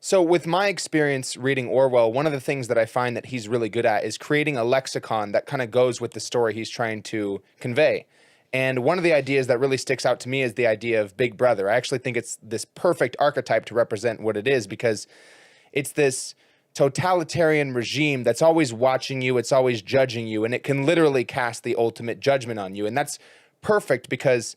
So with my experience reading Orwell, one of the things that I find that he's really good at is creating a lexicon that kind of goes with the story he's trying to convey. And one of the ideas that really sticks out to me is the idea of Big Brother. I actually think it's this perfect archetype to represent what it is, because it's this totalitarian regime that's always watching you, it's always judging you, and it can literally cast the ultimate judgment on you. And that's perfect because,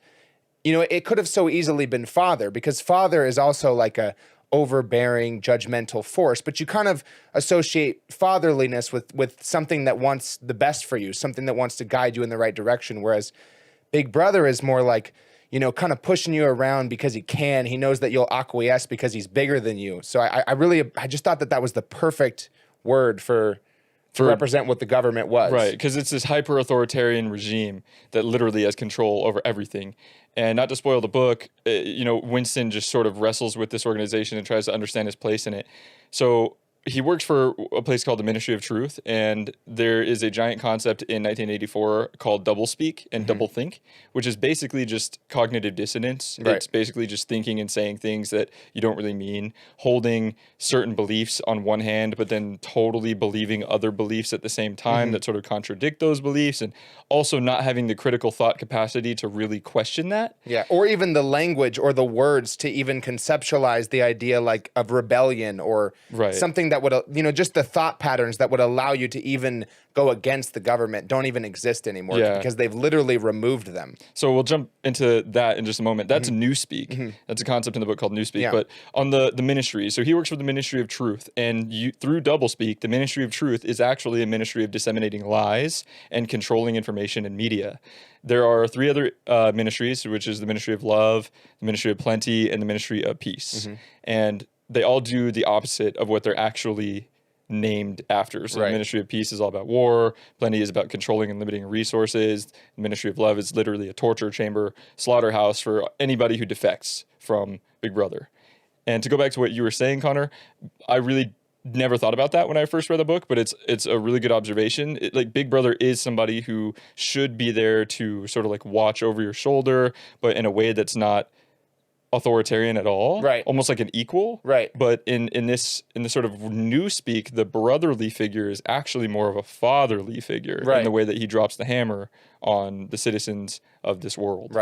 it could have so easily been Father, because Father is also like a overbearing, judgmental force, but you kind of associate fatherliness with something that wants the best for you, something that wants to guide you in the right direction. Whereas Big Brother is more like, kind of pushing you around because he can. He knows that you'll acquiesce because he's bigger than you. So I just thought that was the perfect word to represent what the government was. Right, because it's this hyper-authoritarian regime that literally has control over everything. And not to spoil the book, Winston just sort of wrestles with this organization and tries to understand his place in it. So he works for a place called the Ministry of Truth, and there is a giant concept in 1984 called doublespeak and doublethink, which is basically just cognitive dissonance. Right. It's basically just thinking and saying things that you don't really mean, holding certain beliefs on one hand, but then totally believing other beliefs at the same time that sort of contradict those beliefs, and also not having the critical thought capacity to really question that. Yeah, or even the language or the words to even conceptualize the idea like of rebellion or something that would, just the thought patterns that would allow you to even go against the government don't even exist anymore because they've literally removed them. So we'll jump into that in just a moment. That's newspeak. That's a concept in the book called newspeak. Yeah. But on the ministry, so he works for the Ministry of Truth, and through doublespeak, the Ministry of Truth is actually a ministry of disseminating lies and controlling information and media. There are three other ministries, which is the Ministry of Love, the Ministry of Plenty, and the Ministry of Peace. And they all do the opposite of what they're actually named after. So the Ministry of Peace is all about war, Plenty is about controlling and limiting resources, the Ministry of Love is literally a torture chamber, slaughterhouse for anybody who defects from Big Brother. And to go back to what you were saying, Connor, I really never thought about that when I first read the book, but it's a really good observation. Big Brother is somebody who should be there to sort of like watch over your shoulder, but in a way that's not authoritarian at all, almost like an equal, but in the sort of newspeak, the brotherly figure is actually more of a fatherly figure in the way that he drops the hammer on the citizens of this world.